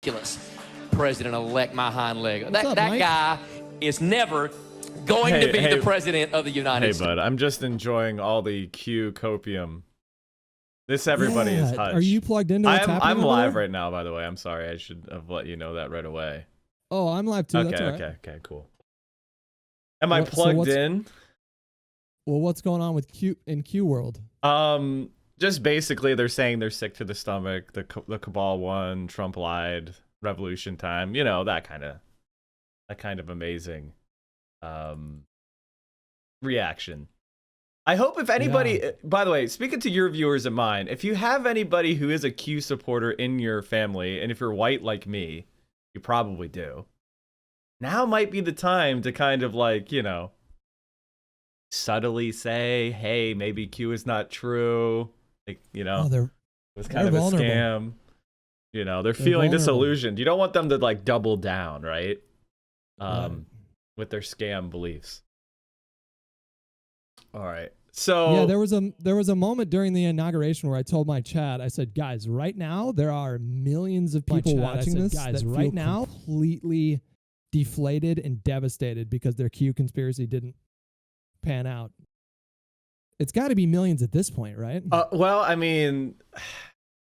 ridiculous. President-elect my hind leg. That Mike? guy is never going to be the president of the United States. Hey, bud, I'm just enjoying all the Q copium. This everybody is Hutch. Are you plugged into what's happening? I'm over live there? right now, by the way. I'm sorry. I should have let you know that right away. Oh, I'm live too. Okay, That's all right. okay, cool. Am I plugged in? Well, what's going on with Q in Q world? Just basically they're saying they're sick to the stomach. The cabal won. Trump lied. Revolution time. You know, that kind of amazing reaction. I hope if anybody, by the way, speaking to your viewers and mine, if you have anybody who is a Q supporter in your family, and if you're white like me, you probably do. Now might be the time to kind of like, you know, subtly say, hey, maybe Q is not true. Like, you know, it was kind of a scam. You know, they're feeling disillusioned. You don't want them to like double down, right? With their scam beliefs. All right. So yeah, there was a moment during the inauguration where I told my chat, I said, guys, right now there are millions of people watching this guys right now completely deflated and devastated because their Q conspiracy didn't pan out. It's got to be millions at this point, right? Well, I mean,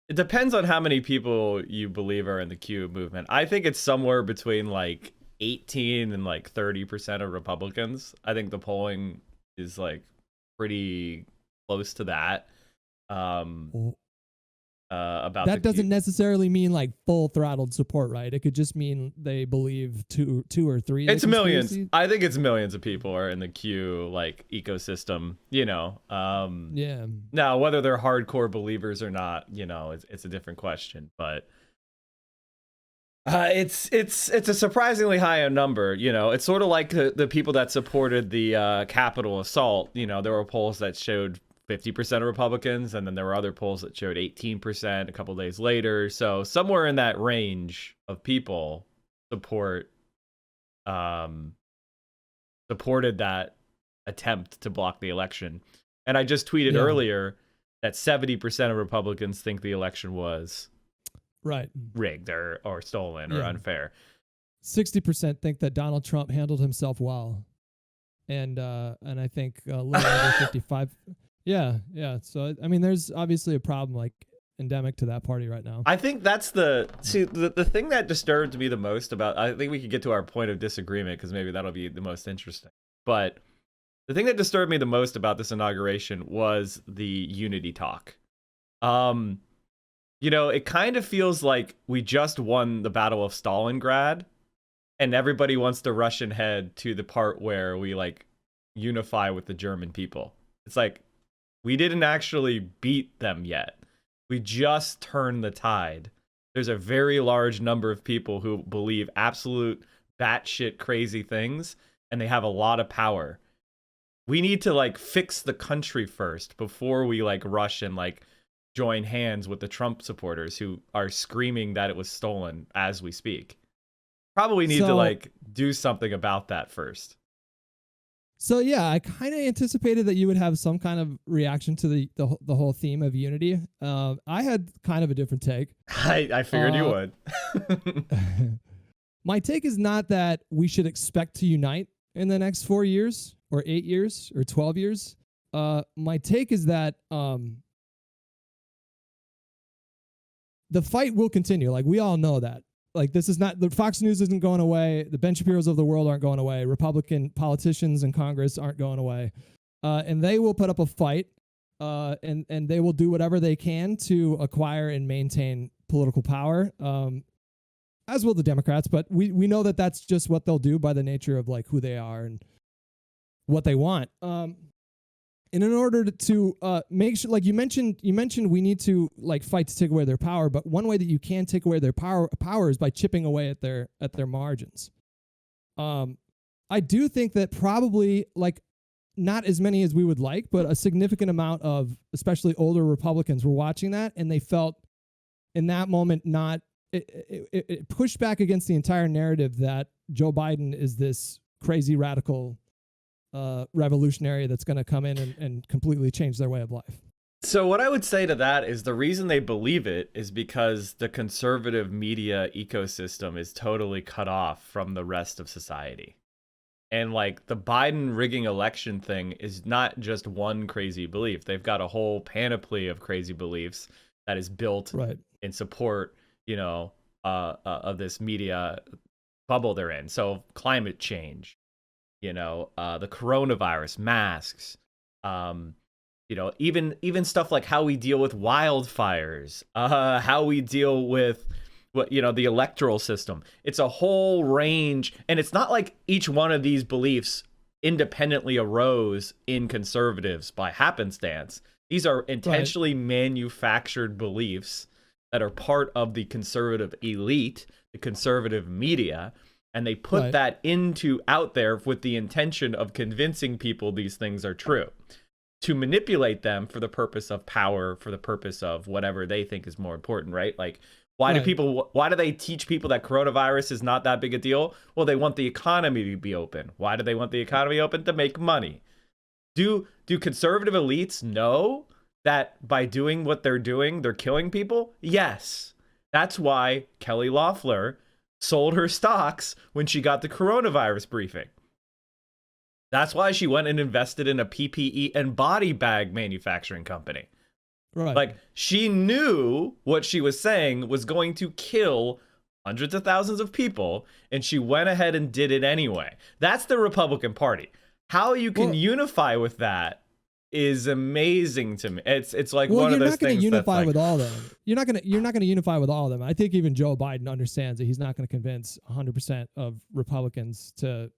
it depends on how many people you believe are in the Q movement. I think it's somewhere between like 18 and like 30% of Republicans. I think the polling is like pretty close to that. About that doesn't necessarily mean like full throttled support, right? It could just mean they believe two or three. It's millions. I think it's millions of people are in the Q like ecosystem, you know. Yeah. Now, whether they're hardcore believers or not, you know, it's a different question. But it's a surprisingly high number. You know, it's sort of like the people that supported the Capitol assault. You know, there were polls that showed 50% of Republicans, and then there were other polls that showed 18% a couple days later. So somewhere in that range of people supported that attempt to block the election. And I just tweeted earlier that 70% of Republicans think the election was rigged or stolen or unfair. 60% think that Donald Trump handled himself well, and I think a little over 55. Yeah. So I mean, there's obviously a problem like endemic to that party right now. I think that's the thing that disturbed me the most about. I think we could get to our point of disagreement because maybe that'll be the most interesting. But the thing that disturbed me the most about this inauguration was the unity talk. You know, it kind of feels like we just won the Battle of Stalingrad, and everybody wants to rush ahead to the part where we like unify with the German people. It's like, we didn't actually beat them yet. We just turned the tide. There's a very large number of people who believe absolute batshit crazy things, and they have a lot of power. We need to like fix the country first before we like rush and like join hands with the Trump supporters who are screaming that it was stolen as we speak. Probably need to like do something about that first. So yeah, I kind of anticipated that you would have some kind of reaction to the whole theme of unity. I had kind of a different take. I figured you would. My take is not that we should expect to unite in the next 4 years or 8 years or 12 years. My take is that the fight will continue. Like, we all know that. Like, this is not, the Fox News isn't going away. The Ben Shapiro's of the world aren't going away. Republican politicians in Congress aren't going away. And they will put up a fight, and they will do whatever they can to acquire and maintain political power, as will the Democrats. But we know that that's just what they'll do by the nature of like who they are and what they want. And in order to make sure, like you mentioned, we need to like fight to take away their power. But one way that you can take away their power is by chipping away at their margins. I do think that probably like not as many as we would like, but a significant amount of especially older Republicans were watching that, and they felt in that moment it pushed back against the entire narrative that Joe Biden is this crazy radical revolutionary that's going to come in and completely change their way of life. So what I would say to that is the reason they believe it is because the conservative media ecosystem is totally cut off from the rest of society. And like the Biden rigging election thing is not just one crazy belief. They've got a whole panoply of crazy beliefs that is built in support, of this media bubble they're in. So climate change, the coronavirus, masks, even stuff like how we deal with wildfires, how we deal with the electoral system. It's a whole range, and it's not like each one of these beliefs independently arose in conservatives by happenstance. These are intentionally manufactured beliefs that are part of the conservative elite, the conservative media, and they put that out there with the intention of convincing people these things are true, to manipulate them for the purpose of power, for the purpose of whatever they think is more important, right? Like, why do they teach people that coronavirus is not that big a deal? Well, they want the economy to be open. Why do they want the economy open? To make money. Do conservative elites know that by doing what they're doing, they're killing people? Yes. That's why Kelly Loeffler sold her stocks when she got the coronavirus briefing. That's why she went and invested in a PPE and body bag manufacturing company. Right. Like, she knew what she was saying was going to kill hundreds of thousands of people, and she went ahead and did it anyway. That's the Republican Party. How you can unify with that is amazing to me. It's like one of those things. You're not going to unify with all of them. You're not going to unify with all of them. I think even Joe Biden understands that he's not going to convince 100% of Republicans to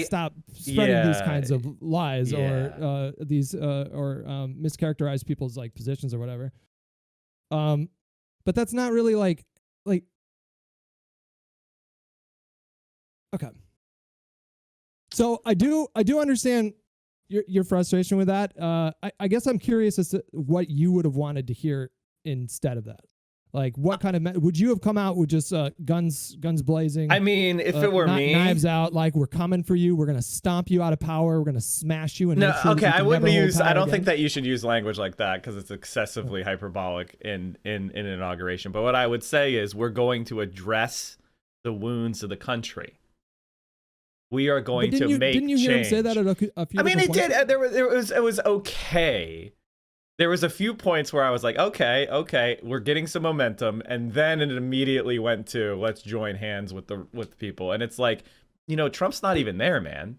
stop spreading these kinds of lies or mischaracterize people's like positions or whatever. But that's not really like okay. So I do understand your frustration with that. I guess I'm curious as to what you would have wanted to hear instead of that. Like, what kind of would you have come out with? Just guns blazing? I mean, if it were me, knives out, like, we're coming for you. We're gonna stomp you out of power. We're gonna smash you. And I wouldn't use. I don't think that you should use language like that because it's excessively hyperbolic in an inauguration. But what I would say is, we're going to address the wounds of the country. We are going to make change. Didn't you hear him say that at a few? I mean, it did. It was okay. There was a few points where I was like, okay, we're getting some momentum, and then it immediately went to let's join hands with the people, and it's like, Trump's not even there, man.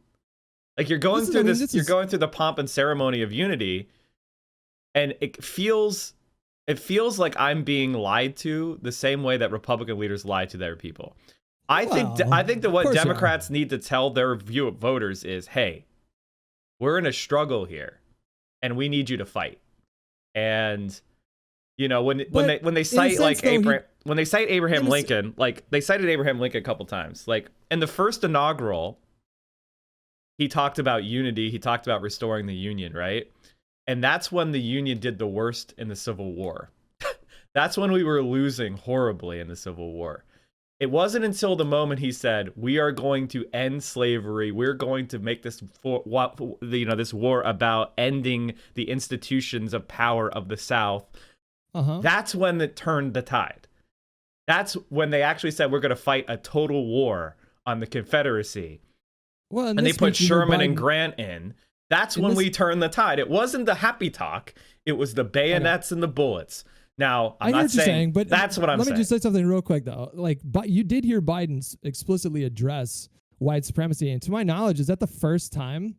Like, you're going through the pomp and ceremony of unity, and it feels like I'm being lied to the same way that Republican leaders lie to their people. I think that what Democrats need to tell their voters is, hey, we're in a struggle here, and we need you to fight. And when they cite like Abraham Lincoln, like they cited Abraham Lincoln a couple times, like in the first inaugural, he talked about unity, he talked about restoring the Union, right? And that's when the Union did the worst in the Civil War. That's when we were losing horribly in the Civil War. It wasn't until the moment he said, we are going to end slavery, we're going to make this this war about ending the institutions of power of the South. That's when it turned the tide. That's when they actually said, we're going to fight a total war on the Confederacy. Well, and they put Sherman and Grant in. That's when we turned the tide. It wasn't the happy talk. It was the bayonets and the bullets. Now, I'm not saying, but that's what I'm saying. Let me just say something real quick, though. Like, but you did hear Biden explicitly address white supremacy. And to my knowledge, is that the first time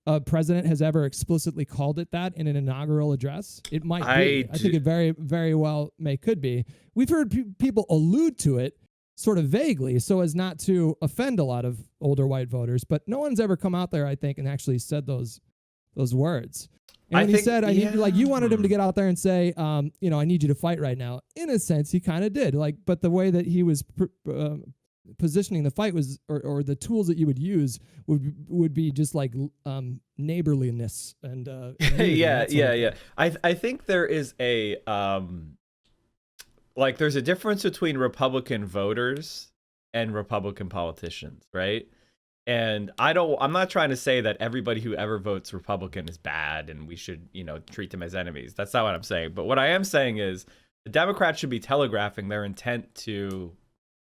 a president has ever explicitly called it that in an inaugural address? It might be. I think it very, very well could be. We've heard people allude to it sort of vaguely so as not to offend a lot of older white voters. But no one's ever come out there, I think, and actually said those words. And when he said, you wanted him to get out there and say, I need you to fight right now. In a sense, he kind of did. Like, but the way that he was positioning the fight was, or the tools that you would use would be just like neighborliness and yeah. I think there is a there's a difference between Republican voters and Republican politicians, right? And I'm not trying to say that everybody who ever votes Republican is bad and we should, treat them as enemies. That's not what I'm saying. But what I am saying is the Democrats should be telegraphing their intent to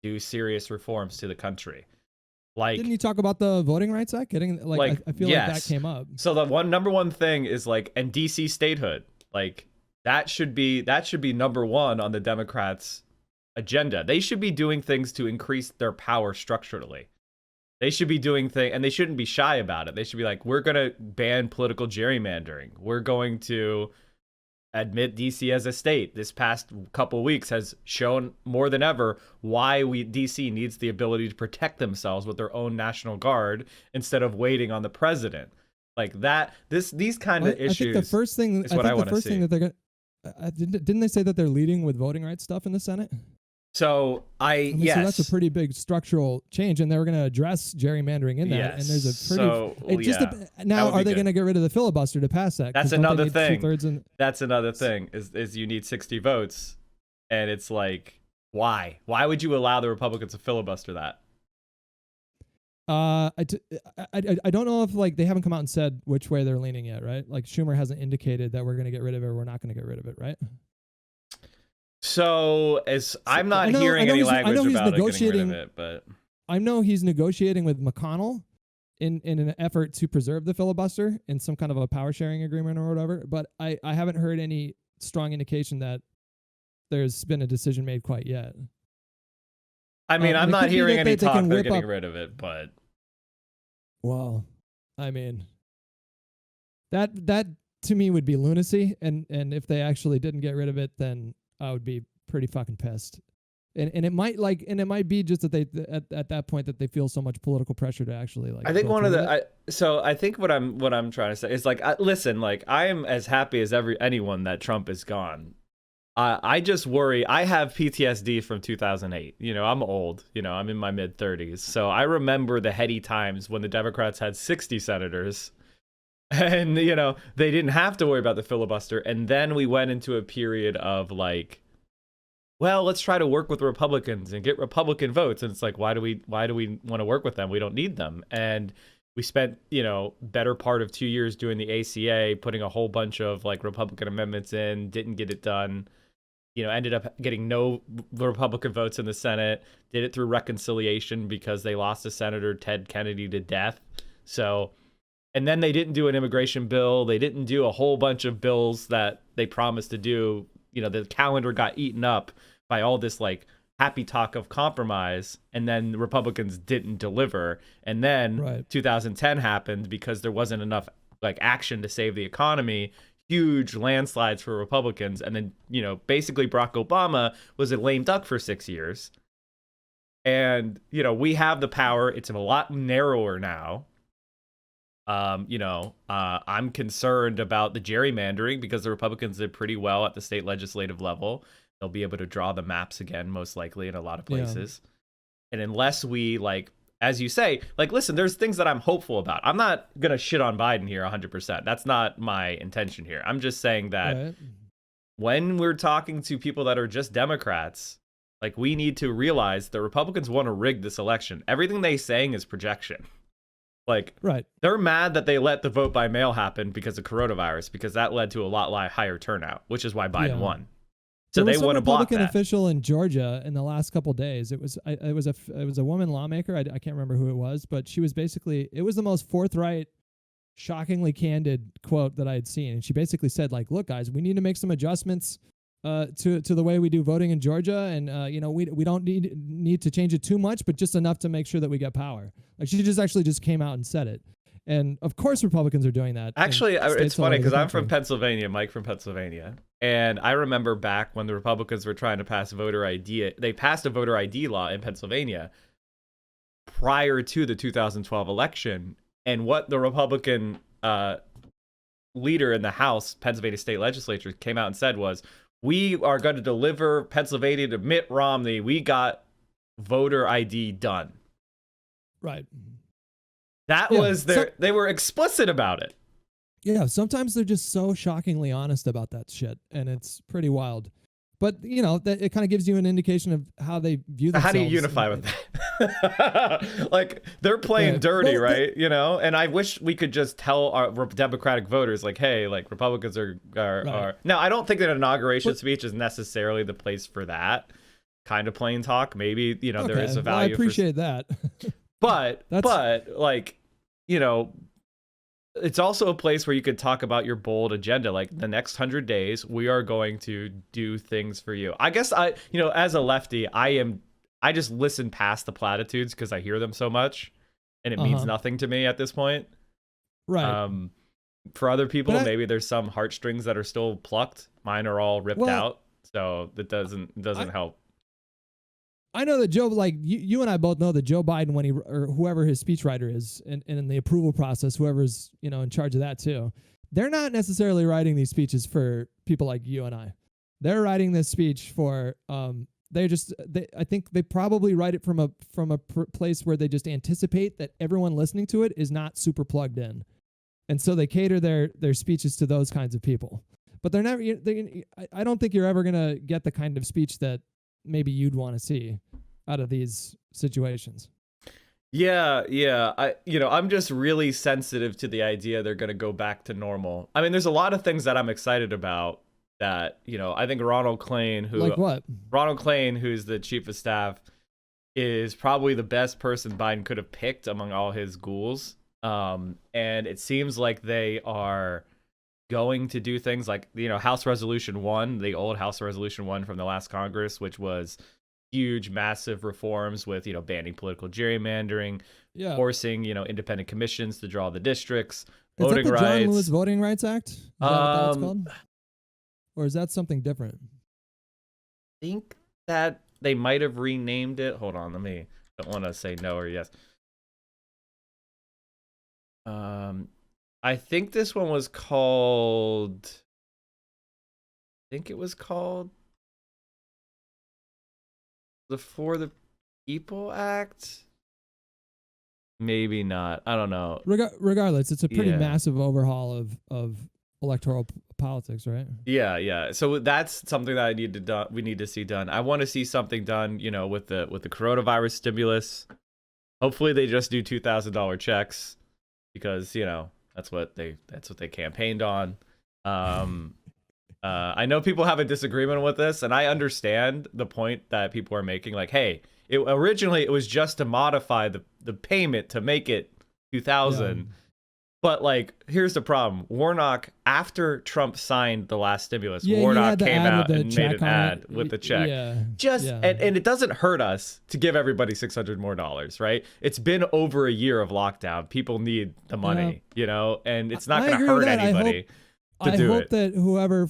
do serious reforms to the country. Like, didn't you talk about the Voting Rights Act? Getting I feel like that came up. So the number one thing is and DC statehood. Like that should be number one on the Democrats' agenda. They should be doing things to increase their power structurally. They should be doing things, and they shouldn't be shy about it. They should be like, we're going to ban political gerrymandering. We're going to admit DC as a state. This past couple of weeks has shown more than ever why DC needs the ability to protect themselves with their own National Guard instead of waiting on the president. Like that, these kind of issues. I think the first thing is what I want to see. Thing that they're going didn't they say that they're leading with voting rights stuff in the Senate? So yes. So that's a pretty big structural change, and they were going to address gerrymandering in that. Yes. And there's a pretty. Now, are they going to get rid of the filibuster to pass that? That's another thing. That's another thing. Is you need 60 votes, and it's like, why? Why would you allow the Republicans to filibuster that? I don't know if they haven't come out and said which way they're leaning yet, right? Like Schumer hasn't indicated that we're going to get rid of it or we're not going to get rid of it, right? So I'm not hearing any language about getting rid of it, but I know he's negotiating with McConnell in an effort to preserve the filibuster in some kind of a power sharing agreement or whatever. But I haven't heard any strong indication that there's been a decision made quite yet. I mean, I'm not hearing any talk they're getting rid of it, but well, I mean, that to me would be lunacy, and if they actually didn't get rid of it, then I would be pretty fucking pissed. And it might be just that they at that point that they feel so much political pressure to actually I think I think what I'm trying to say is listen, I am as happy as anyone that Trump is gone. I just worry. I have PTSD from 2008. I'm old. I'm in my mid 30s. So I remember the heady times when the Democrats had 60 senators. And, they didn't have to worry about the filibuster. And then we went into a period of well, let's try to work with Republicans and get Republican votes. And it's why do we want to work with them? We don't need them. And we spent, better part of 2 years doing the ACA, putting a whole bunch of Republican amendments in, didn't get it done. Ended up getting no Republican votes in the Senate, did it through reconciliation because they lost a Senator, Ted Kennedy, to death. So, and then they didn't do an immigration bill. They didn't do a whole bunch of bills that they promised to do. The calendar got eaten up by all this happy talk of compromise, and then the Republicans didn't deliver. And then 2010 happened because there wasn't enough action to save the economy. Huge landslides for Republicans, and then basically Barack Obama was a lame duck for 6 years. And we have the power. It's a lot narrower now. I'm concerned about the gerrymandering because the Republicans did pretty well at the state legislative level. They'll be able to draw the maps again, most likely, in a lot of places. Yeah. And unless we as you say, listen, there's things that I'm hopeful about. I'm not going to shit on Biden here 100%. That's not my intention here. I'm just saying that when we're talking to people that are just Democrats, we need to realize the Republicans want to rig this election. Everything they're saying is projection. They're mad that they let the vote by mail happen because of coronavirus, because that led to a lot higher turnout, which is why Biden won. So they want to block that. Republican official in Georgia in the last couple of days. It was a woman lawmaker. I can't remember who it was, but she was it was the most forthright, shockingly candid quote that I had seen. And she basically said, look, guys, we need to make some adjustments to the way we do voting in Georgia, and we don't need to change it too much, but just enough to make sure that we get power. She just came out and said it. And of course Republicans are doing that. Actually, it's funny because I'm from Pennsylvania, Mike from Pennsylvania. And I remember back when the Republicans were trying to pass voter ID, they passed a voter ID law in Pennsylvania prior to the 2012 election. And what the Republican leader in the House, Pennsylvania State Legislature, came out and said was, we are going to deliver Pennsylvania to Mitt Romney. We got voter ID done. Right. That was they were explicit about it. Yeah, sometimes they're just so shockingly honest about that shit, and it's pretty wild. But that it kind of gives you an indication of how they view themselves. How do you unify with that? Like, they're playing dirty, right? And I wish we could just tell our Democratic voters, like, hey, like, Republicans are now. I don't think that an inauguration speech is necessarily the place for that kind of plain talk. Maybe there is a value. I appreciate that. But like, it's also a place where you could talk about your bold agenda. Like, the next 100 days, we are going to do things for you. I guess as a lefty, I just listen past the platitudes because I hear them so much, and it means nothing to me at this point. Right. For other people, maybe there's some heartstrings that are still plucked. Mine are all ripped out, so that doesn't help. I know that Joe, like you and I both know that Joe Biden, when or whoever his speechwriter is, and in the approval process, whoever's in charge of that too, they're not necessarily writing these speeches for people like you and I. They're writing this speech for I think they probably write it from a place where they just anticipate that everyone listening to it is not super plugged in, and so they cater their speeches to those kinds of people. But they're never. I don't think you're ever gonna get the kind of speech that maybe you'd want to see out of these situations. Yeah. I'm just really sensitive to the idea they're going to go back to normal. I mean, there's a lot of things that I'm excited about that, I think Ronald Klain, who's the chief of staff, is probably the best person Biden could have picked among all his ghouls. And it seems like they are going to do things like House Resolution 1, the old House Resolution 1 from the last Congress, which was huge, massive reforms with banning political gerrymandering, forcing independent commissions to draw the districts, voting rights. John Lewis Voting Rights Act? Is that what that's called? Or is that something different? I think that they might have renamed it. Hold on, don't want to say no or yes. I think this one was called. The For the People Act. Maybe not. I don't know. Regardless, it's a pretty massive overhaul of electoral politics, right? Yeah. So that's something that we need to see done. I want to see something done, with the coronavirus stimulus. Hopefully, they just do $2,000 checks because that's what they campaigned on. I know people have a disagreement with this, and I understand the point that people are making. Like, hey, originally it was just to modify the payment to make it $2,000. But like, here's the problem. Warnock, after Trump signed the last stimulus, Warnock came out and made an ad with the check. And it doesn't hurt us to give everybody $600 more, right? It's been over a year of lockdown. People need the money, and it's not going to hurt anybody. I hope that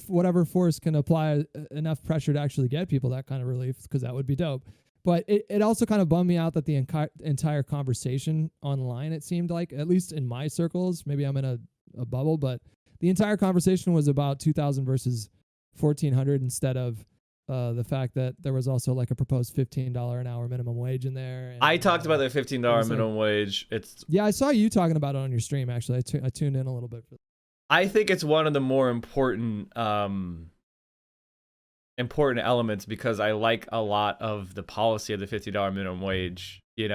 whatever force can apply enough pressure to actually get people that kind of relief, because that would be dope. But it also kind of bummed me out that the entire conversation online, it seemed like, at least in my circles, maybe I'm in a bubble, but the entire conversation was about 2,000 versus 1,400 instead of the fact that there was also like a proposed $15 an hour minimum wage in there. And, I talked about the $15 minimum wage. I saw you talking about it on your stream, actually. I tuned in a little bit. I think it's one of the more important elements because I like a lot of the policy of the $50 minimum wage. It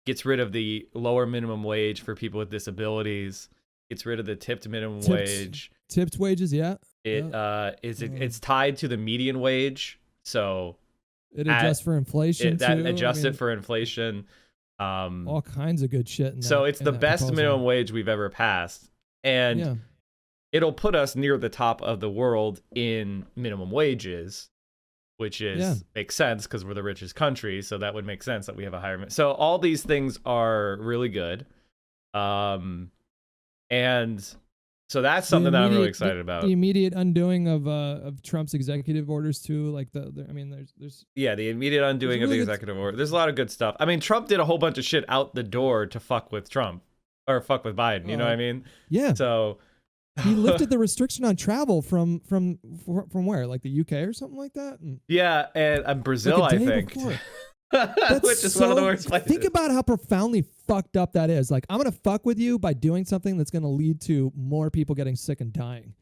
gets rid of the lower minimum wage for people with disabilities. Gets rid of the tipped minimum wage. Tipped wages, yeah. It's tied to the median wage, so it adjusts for inflation. It for inflation. All kinds of good shit. It's the best minimum wage we've ever passed, and it'll put us near the top of the world in minimum wages, which makes sense because we're the richest country. So that would make sense that we have a higher. So all these things are really good, and so that's something that I'm really excited about. The immediate undoing of Trump's executive orders too, like there's the immediate undoing of the executive order. There's a lot of good stuff. I mean, Trump did a whole bunch of shit out the door to fuck with Trump or fuck with Biden. You know what I mean? Yeah. So he lifted the restriction on travel from where, like the UK or something like that. Yeah, and Brazil, like I think. Which is one of the worst places. Think about how profoundly fucked up that is. Like, I'm gonna fuck with you by doing something that's gonna lead to more people getting sick and dying.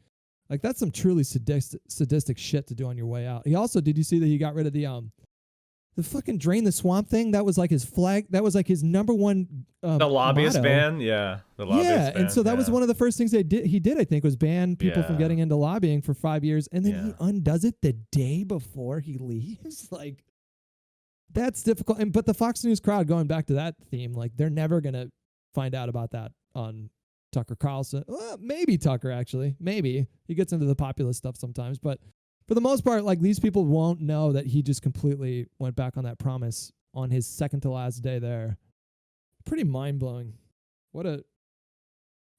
Like that's some truly sadistic shit to do on your way out. He also, did you see that he got rid of the fucking drain the swamp thing? That was like his flag. That was like his number one. The lobbyist motto. ban, yeah, the lobbyist ban, and so that was one of the first things he did, I think, was ban people from getting into lobbying for 5 years, and then he undoes it the day before he leaves. Like, that's difficult. And but the Fox News crowd, going back to that theme, like they're never gonna find out about that on Tucker Carlson. Well, maybe Tucker, actually, maybe he gets into the populist stuff sometimes, but for the most part, like these people won't know that he just completely went back on that promise on his second to last day there. Pretty mind blowing. What an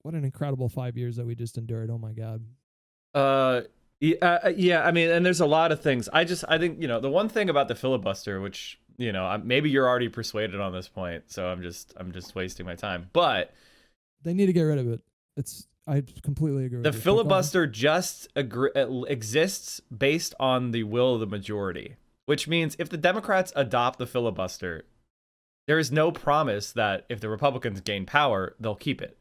incredible 5 years that we just endured. Oh my God. Yeah. I mean, and there's a lot of things. I think, the one thing about the filibuster, which, maybe you're already persuaded on this point, so I'm just wasting my time, but they need to get rid of it. I completely agree with you. The filibuster just exists based on the will of the majority, which means if the Democrats adopt the filibuster, there is no promise that if the Republicans gain power, they'll keep it.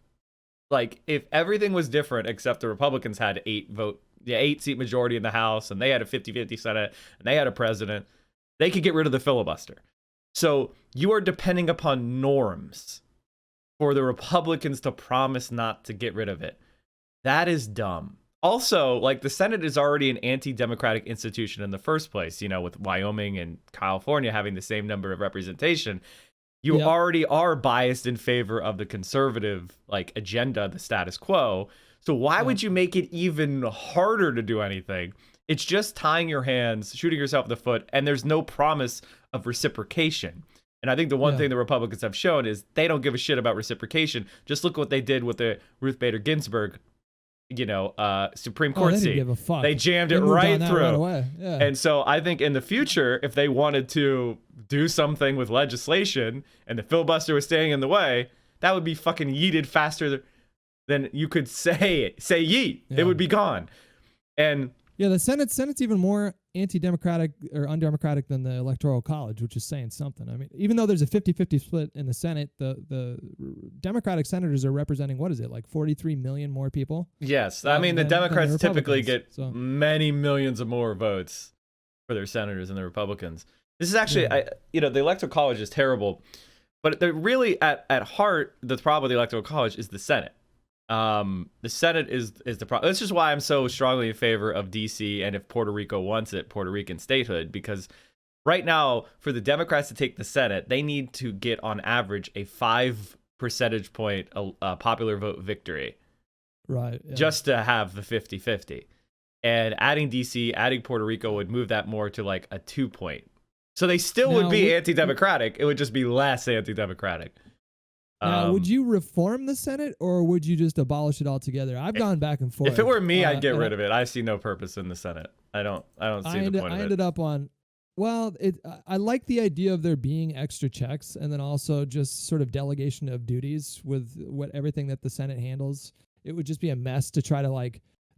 Like, if everything was different except the Republicans had 8-seat majority in the House, and they had a 50-50 Senate, and they had a president, they could get rid of the filibuster. So you are depending upon norms for the Republicans to promise not to get rid of it. That is dumb. Also, like, the Senate is already an anti-democratic institution in the first place, with Wyoming and California having the same number of representation. You already are biased in favor of the conservative, like, agenda, the status quo. So why would you make it even harder to do anything? It's just tying your hands, shooting yourself in the foot, and there's no promise of reciprocation. And I think the one thing the Republicans have shown is they don't give a shit about reciprocation. Just look what they did with the Ruth Bader Ginsburg, Supreme Court they seat. Didn't give a fuck. They jammed it right through. Right away. Yeah. And so I think in the future, if they wanted to do something with legislation and the filibuster was staying in the way, that would be fucking yeeted faster than you could say yeet. Yeah. It would be gone. And the Senate's even more anti-democratic or undemocratic than the Electoral College, which is saying something. I mean, even though there's a 50-50 split in the Senate, the Democratic senators are representing, what is it, like 43 million more people? Yes. I mean, the Democrats typically get many millions of more votes for their senators than the Republicans. This is actually, the Electoral College is terrible, but they're really at heart, the problem with the Electoral College is the Senate. The Senate is the problem. This is why I'm so strongly in favor of DC, and if Puerto Rico wants it, Puerto Rican statehood, because right now, for the Democrats to take the Senate, they need to get on average a 5 percentage point popular vote victory. Right. Yeah. Just to have the 50-50. And adding DC, adding Puerto Rico would move that more to like a 2 point. So they still would be anti-democratic. It would just be less anti-democratic. Now, would you reform the Senate, or would you just abolish it altogether? I've gone back and forth. If it were me, I'd get rid of it. I see no purpose in the Senate. I don't see the point of it. I ended up on, I like the idea of there being extra checks, and then also just sort of delegation of duties with everything that the Senate handles. It would just be a mess to try to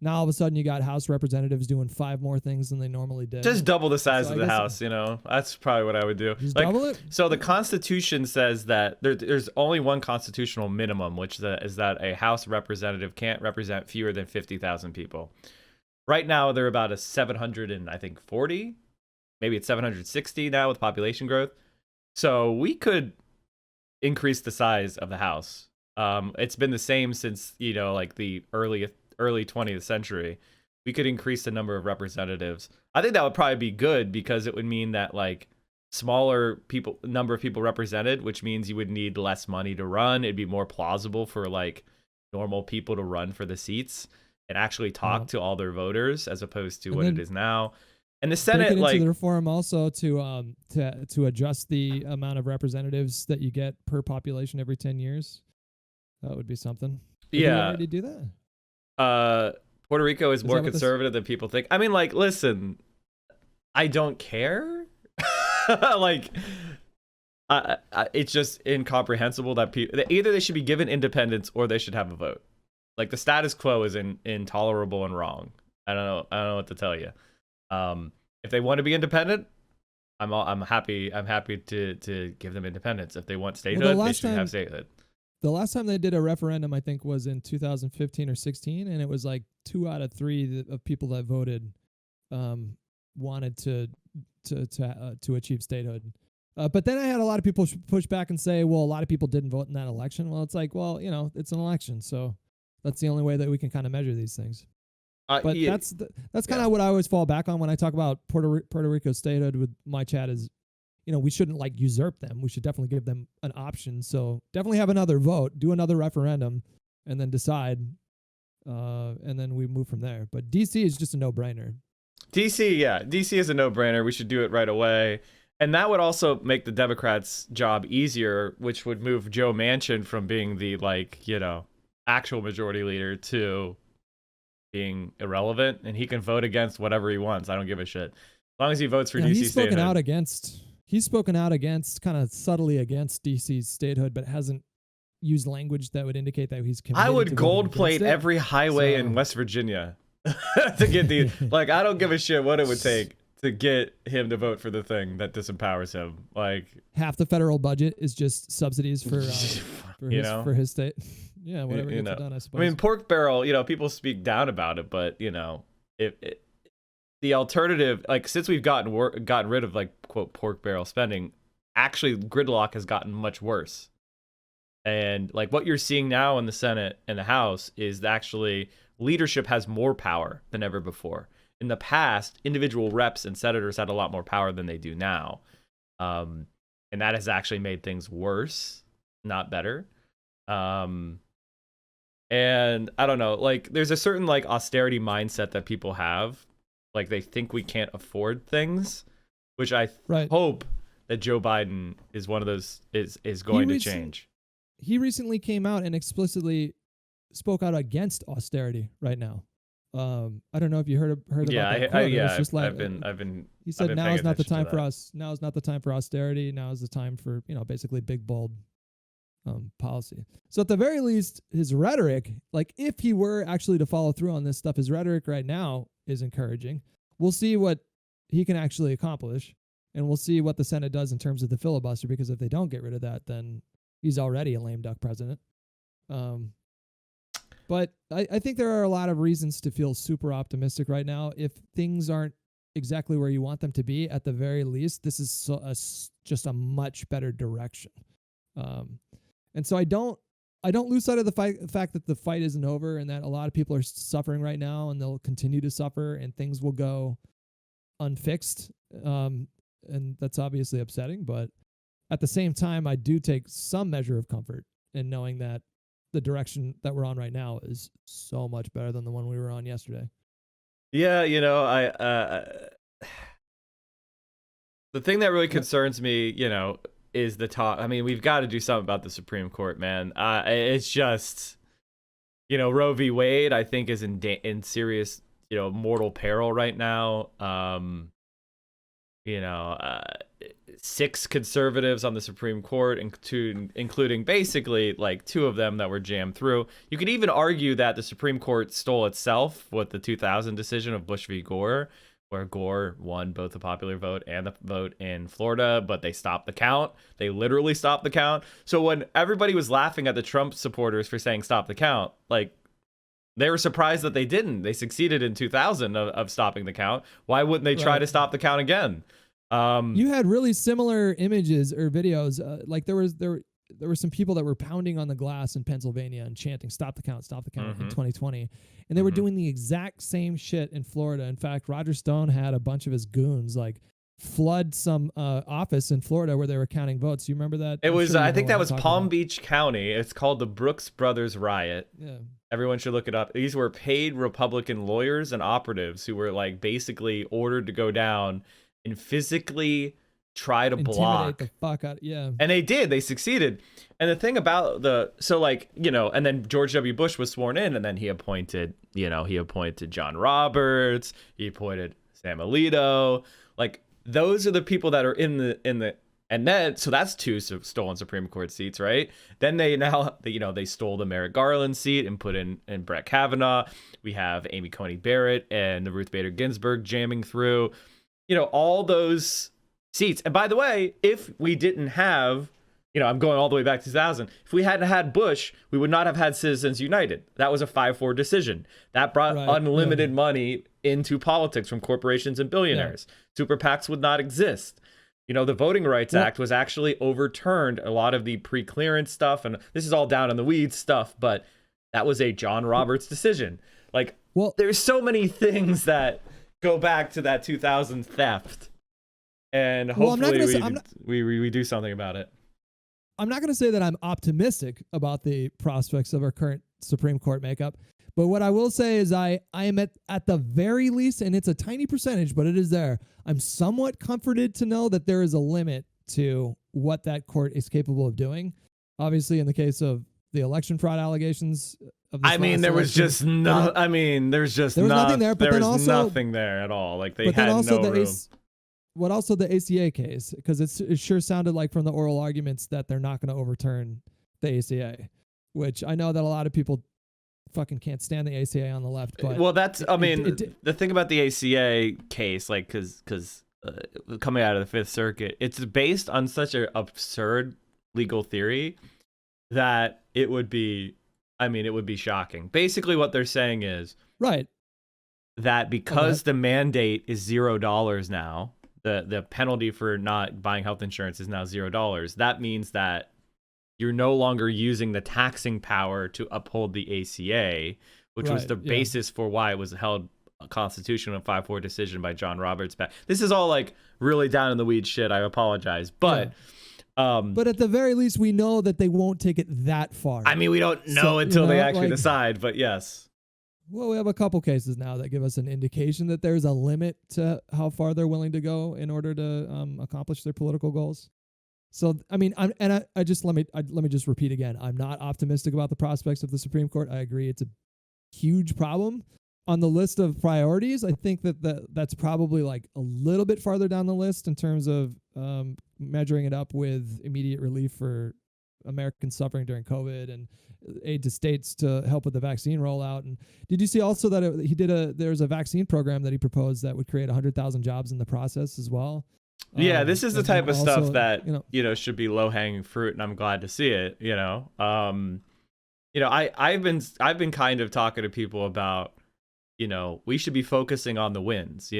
now all of a sudden you got House representatives doing 5 more things than they normally did. Just double the size of the House, That's probably what I would do. Just double it? So the Constitution says that there's only one constitutional minimum, which is that a House representative can't represent fewer than 50,000 people. Right now, they're about a 740, maybe it's 760 now with population growth. So we could increase the size of the House. It's been the same since, the early 20th century. We could increase the number of representatives. I think that would probably be good, because it would mean that smaller number of people represented, which means you would need less money to run. It'd be more plausible for normal people to run for the seats and actually talk to all their voters, as opposed to what it is now. And the Senate, into the reform also to adjust the amount of representatives that you get per population every 10 years. That would be something. Did you already do that? Puerto Rico is more conservative than people think. I mean, listen, I don't care. It's just incomprehensible that either they should be given independence or they should have a vote. The status quo is intolerable and wrong. I don't know what to tell you. If they want to be independent, I'm happy to give them independence. If they want statehood, they should have statehood. The last time they did a referendum, I think, was in 2015 or 16, and it was like 2 out of 3 of people that voted wanted to achieve statehood. But then I had a lot of people push back and say, well, a lot of people didn't vote in that election. Well, it's like, well, it's an election, so that's the only way that we can kind of measure these things. But yeah, that's kind of what I always fall back on when I talk about Puerto Rico statehood with my chat is, we shouldn't like usurp them. We should definitely give them an option. So definitely have another vote, do another referendum, and then decide, and then we move from there. But DC is just a no-brainer. DC is a no-brainer. We should do it right away. And that would also make the Democrats' job easier, which would move Joe Manchin from being the actual majority leader to being irrelevant, and he can vote against whatever he wants. I don't give a shit. As long as he votes for DC He's spoken statehood. He's spoken out against, kind of subtly against DC's statehood, but hasn't used language that would indicate that he's committed. I would gold plate every highway in West Virginia to get these. Like, I don't give a shit what it would take to get him to vote for the thing that disempowers him. Like, half the federal budget is just subsidies for his state. Yeah, whatever gets it done, I suppose. I mean, pork barrel, people speak down about it, but if the alternative, like, since we've gotten rid of, like, quote, pork barrel spending, actually gridlock has gotten much worse. And like what you're seeing now in the Senate and the House is actually leadership has more power than ever before. In the past, individual reps and senators had a lot more power than they do now. And that has actually made things worse, not better. And I don't know, like, there's a certain like austerity mindset that people have. Like, they think we can't afford things, which I hope that Joe Biden is one of those is going to change. He recently came out and explicitly spoke out against austerity right now. I don't know if you heard about that quote. I've been. He said, "Now is not the time for us. Now is not the time for austerity. Now is the time for basically big bold policy." So at the very least, his rhetoric, like if he were actually to follow through on this stuff, his rhetoric right now is encouraging. We'll see what he can actually accomplish, and we'll see what the Senate does in terms of the filibuster. Because if they don't get rid of that, then he's already a lame duck president. But I think there are a lot of reasons to feel super optimistic right now. If things aren't exactly where you want them to be, at the very least, this is just a much better direction. And so I don't lose sight of the fact that the fight isn't over and that a lot of people are suffering right now and they'll continue to suffer and things will go unfixed. And that's obviously upsetting. But at the same time, I do take some measure of comfort in knowing that the direction that we're on right now is so much better than the one we were on yesterday. Yeah, the thing that really concerns me, is the talk. I mean, we've got to do something about the Supreme Court, man. It's just, Roe v. Wade, I think, is in serious, mortal peril right now. 6 conservatives on the Supreme Court, including basically like 2 of them that were jammed through. You could even argue that the Supreme Court stole itself with the 2000 decision of Bush v. Gore, where Gore won both the popular vote and the vote in Florida, but they stopped the count. They literally stopped the count. So when everybody was laughing at the Trump supporters for saying stop the count, like, they were surprised that they didn't. They succeeded in 2000 of stopping the count. Why wouldn't they try to stop the count again? You had really similar images or videos. Like there were some people that were pounding on the glass in Pennsylvania and chanting "Stop the count, stop the count" in 2020, and they were doing the exact same shit in Florida. In fact, Roger Stone had a bunch of his goons like flood some office in Florida where they were counting votes. You remember that? It was I think that was Palm Beach County. It's called the Brooks Brothers riot. Yeah. Everyone should look it up. These were paid Republican lawyers and operatives who were like basically ordered to go down and physically try to block the fuck out. Yeah. And they did. They succeeded. And the thing about and then George W. Bush was sworn in, and then he appointed John Roberts, he appointed Sam Alito. Like, those are the people that are in the and then, so that's 2 stolen Supreme Court seats, right? Then they stole the Merrick Garland seat and put in Brett Kavanaugh. We have Amy Coney Barrett and the Ruth Bader Ginsburg jamming through, all those seats. And by the way, if we didn't have I'm going all the way back to 2000. If we hadn't had Bush, we would not have had Citizens United. That was a 5-4 decision. That brought unlimited money into politics from corporations and billionaires. Super PACs would not exist. The Voting Rights Act was actually overturned. A lot of the pre-clearance stuff, and this is all down in the weeds stuff, but that was a John Roberts decision. There's so many things that go back to that 2000 theft, and hopefully we do something about it. I'm not going to say that I'm optimistic about the prospects of our current Supreme Court makeup, but what I will say is I am at the very least, and it's a tiny percentage, but it is there. I'm somewhat comforted to know that there is a limit to what that court is capable of doing. Obviously, in the case of the election fraud allegations, there was just nothing there, but there was nothing there at all. They had no room. What also the ACA case, because it sure sounded like from the oral arguments that they're not going to overturn the ACA, which I know that a lot of people fucking can't stand the ACA on the left. But the thing about the ACA case, because coming out of the Fifth Circuit, it's based on such an absurd legal theory that it would be shocking. Basically, what they're saying is that because the mandate is $0 now. The penalty for not buying health insurance is now $0. That means that you're no longer using the taxing power to uphold the ACA, which was the basis for why it was held a constitutional 5-4 decision by John Roberts. This is all really down in the weeds shit. I apologize, but at the very least, we know that they won't take it that far. We don't know until they actually decide. But yes. Well, we have a couple cases now that give us an indication that there's a limit to how far they're willing to go in order to accomplish their political goals. So, let me just repeat again. I'm not optimistic about the prospects of the Supreme Court. I agree it's a huge problem on the list of priorities. I think that's probably a little bit farther down the list in terms of measuring it up with immediate relief for Americans suffering during COVID and aid to states to help with the vaccine rollout. And did you see also that there's a vaccine program that he proposed that would create 100,000 jobs in the process as well? Yeah, this is the type of stuff that should be low hanging fruit, and I'm glad to see it. I've been kind of talking to people about we should be focusing on the wins.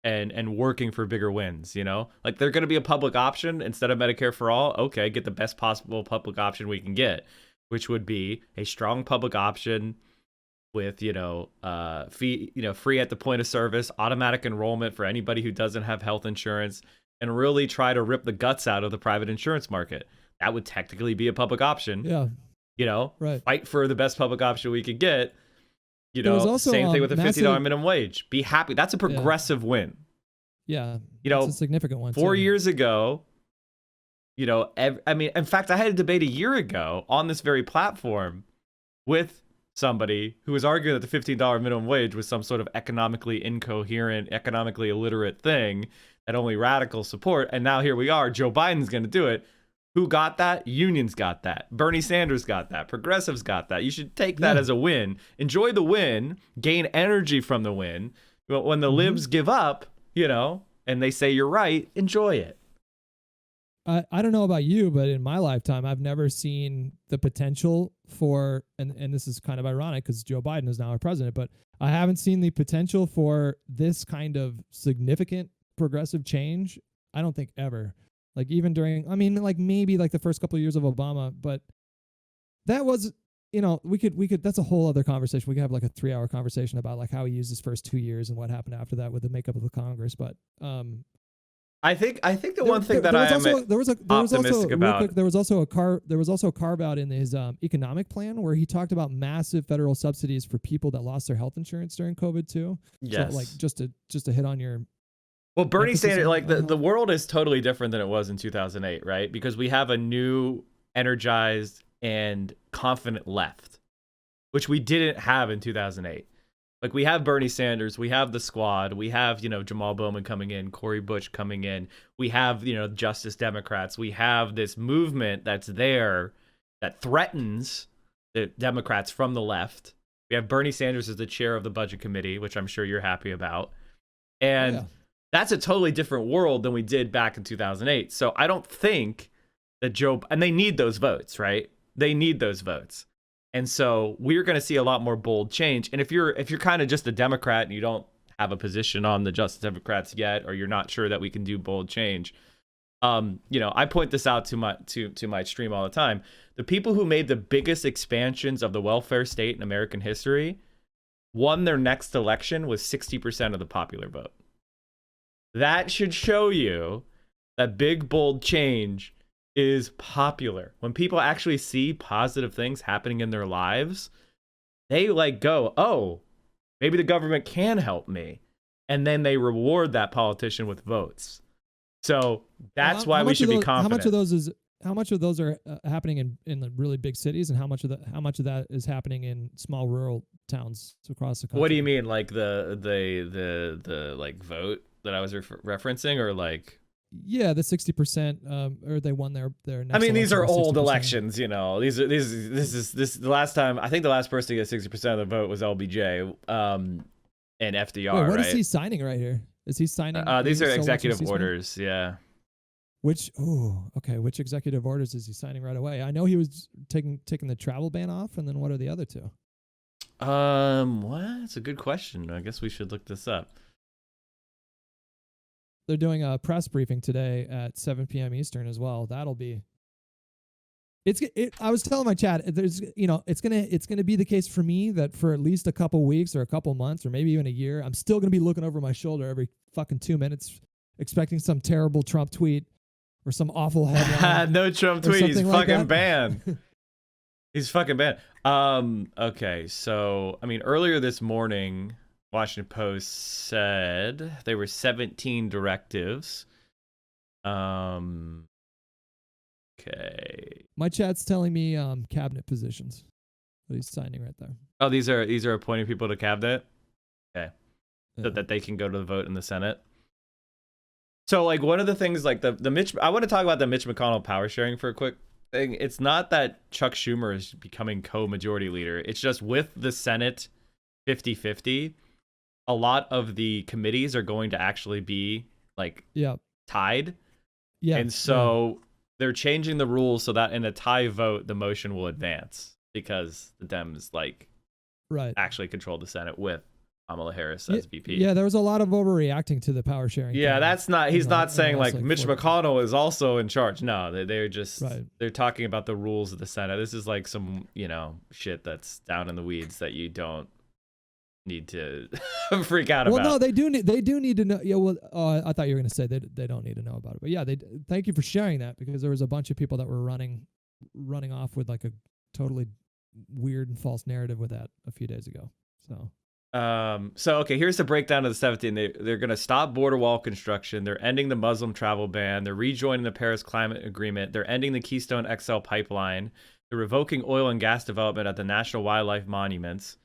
And working for bigger wins, they're going to be a public option instead of Medicare for all. Okay, get the best possible public option we can get, which would be a strong public option with, free at the point of service, automatic enrollment for anybody who doesn't have health insurance, and really try to rip the guts out of the private insurance market. That would technically be a public option. Yeah. Fight for the best public option we could get. Also, same thing with the $50 minimum wage. Be happy. That's a progressive win. Yeah. It's a significant one. 4 years ago, in fact, I had a debate a year ago on this very platform with somebody who was arguing that the $15 minimum wage was some sort of economically incoherent, economically illiterate thing that only radicals support. And now here we are. Joe Biden's going to do it. Who got that? Unions got that. Bernie Sanders got that. Progressives got that. You should take that as a win. Enjoy the win. Gain energy from the win. But when the libs give up, and they say you're right, enjoy it. I don't know about you, but in my lifetime, I've never seen the potential for, and this is kind of ironic because Joe Biden is now our president, but I haven't seen the potential for this kind of significant progressive change. I don't think ever. Even during, maybe the first couple of years of Obama, but that was, we could, that's a whole other conversation. We could have a 3-hour conversation about how he used his first 2 years and what happened after that with the makeup of the Congress. But, I think the one thing that I am optimistic about. There was also a carve out in his economic plan where he talked about massive federal subsidies for people that lost their health insurance during COVID too. Yes. So just to hit on your. Well, Bernie Sanders, the world is totally different than it was in 2008, right? Because we have a new, energized, and confident left, which we didn't have in 2008. We have Bernie Sanders, we have the squad, we have, Jamal Bowman coming in, Cory Bush coming in, we have, Justice Democrats, we have this movement that's there that threatens the Democrats from the left. We have Bernie Sanders as the chair of the Budget Committee, which I'm sure you're happy about. And that's a totally different world than we did back in 2008. So I don't think and they need those votes, right? They need those votes. And so we're going to see a lot more bold change. And if you're kind of just a Democrat and you don't have a position on the Justice Democrats yet, or you're not sure that we can do bold change, I point this out to my stream all the time. The people who made the biggest expansions of the welfare state in American history won their next election with 60% of the popular vote. That should show you that big, bold change is popular. When people actually see positive things happening in their lives, they go, oh, maybe the government can help me. And then they reward that politician with votes. So that's why we should be confident. How much of those are happening in the really big cities, and how much of that is happening in small rural towns across the country? What do you mean, like the vote that I was referencing, or like? Yeah, the 60%, or they won their next. I mean, these are old 60%. elections, This is the last time. I think the last person to get 60% of the vote was LBJ, and FDR. Wait, what right? is he signing right here? Is he signing? These are executive orders. Yeah. Which executive orders is he signing right away? I know he was taking the travel ban off, and then what are the other two? What? That's a good question. I guess we should look this up. They're doing a press briefing today at 7 p.m. Eastern as well. That'll be. I was telling my chat, it's gonna be the case for me that for at least a couple weeks or a couple months or maybe even a year, I'm still gonna be looking over my shoulder every fucking 2 minutes, expecting some terrible Trump tweet or some awful headline. No Trump tweet. He's fucking banned. He's fucking banned. Okay, so earlier this morning, Washington Post said there were 17 directives. Okay. My chat's telling me cabinet positions. What he's signing right there. Oh, these are appointing people to cabinet. Okay, so that they can go to the vote in the Senate. So one of the things the Mitch, I want to talk about the Mitch McConnell power sharing for a quick thing. It's not that Chuck Schumer is becoming co-majority leader. It's just with the Senate 50-50, a lot of the committees are going to actually be tied. Yeah. And so they're changing the rules so that in a tie vote, the motion will advance because the Dems actually control the Senate with Kamala Harris as VP. Yeah, there was a lot of overreacting to the power sharing. Yeah, that's not. He's not saying Mitch McConnell is also in charge. No, they're just they're talking about the rules of the Senate. This is some shit that's down in the weeds that you don't need to freak out about. Well, no, they do need to know. Yeah, well, I thought you were going to say they don't need to know about it, but yeah, thank you for sharing that, because there was a bunch of people that were running off with a totally weird and false narrative with that a few days ago. So okay, here's the breakdown of the 17. They're going to stop border wall construction. They're ending the Muslim travel ban. They're rejoining the Paris Climate Agreement. They're ending the Keystone XL pipeline. They're revoking oil and gas development at the National Wildlife Monuments.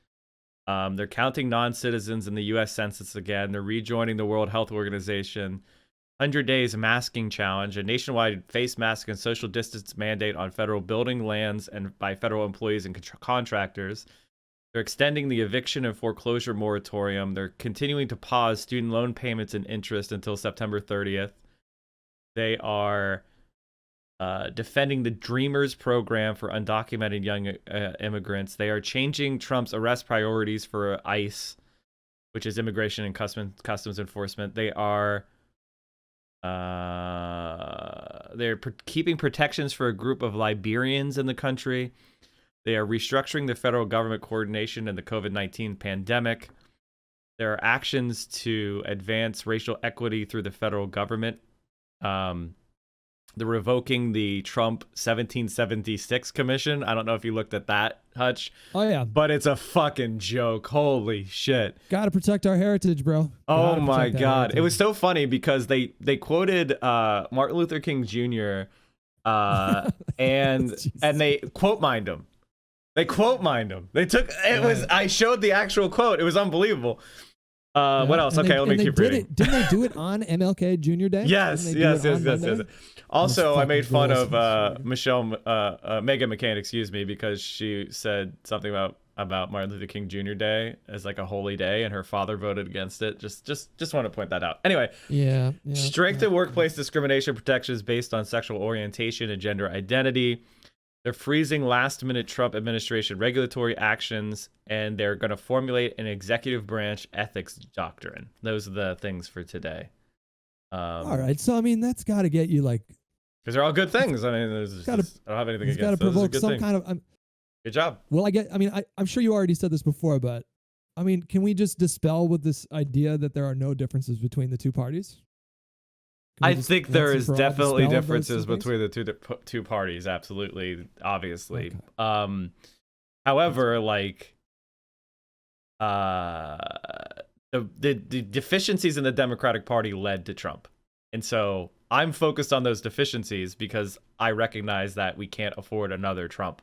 They're counting non-citizens in the U.S. Census again. They're rejoining the World Health Organization. 100 days masking challenge, a nationwide face mask and social distance mandate on federal building lands and by federal employees and contractors. They're extending the eviction and foreclosure moratorium. They're continuing to pause student loan payments and interest until September 30th. They are defending the Dreamers program for undocumented young immigrants. They are changing Trump's arrest priorities for ICE, which is Immigration and Customs Enforcement. They are keeping protections for a group of Liberians in the country. They are restructuring the federal government coordination in the COVID-19 pandemic. There are actions to advance racial equity through the federal government. They're revoking the Trump 1776 commission. I don't know if you looked at that, Hutch. Oh, yeah. But it's a fucking joke. Holy shit. Gotta protect our heritage, bro. Oh, my God. It was so funny because they quoted Martin Luther King Jr. And they quote mined him. They quote mined him. They took I showed the actual quote. It was unbelievable. What else? Okay, let me keep reading. Didn't they do it on MLK Jr. Day? Yes. Also, I made fun of Megan McCain, because she said something about about Martin Luther King Jr. Day as like a holy day, and her father voted against it. Just want to point that out. Anyway, strengthen workplace discrimination protections based on sexual orientation and gender identity. They're freezing last-minute Trump administration regulatory actions, and they're going to formulate an executive branch ethics doctrine. Those are the things for today. All right, so I mean that's got to get you like, because they're all good things. I mean, I don't have anything against. Got to provoke some kind of. Good job. Well, I'm sure you already said this before, but I mean, can we just dispel with this idea that there are no differences between the two parties? I think there is definitely differences between the two parties. Absolutely, obviously. Okay. However, like, the deficiencies in the Democratic Party led to Trump, and so I'm focused on those deficiencies because I recognize that we can't afford another Trump.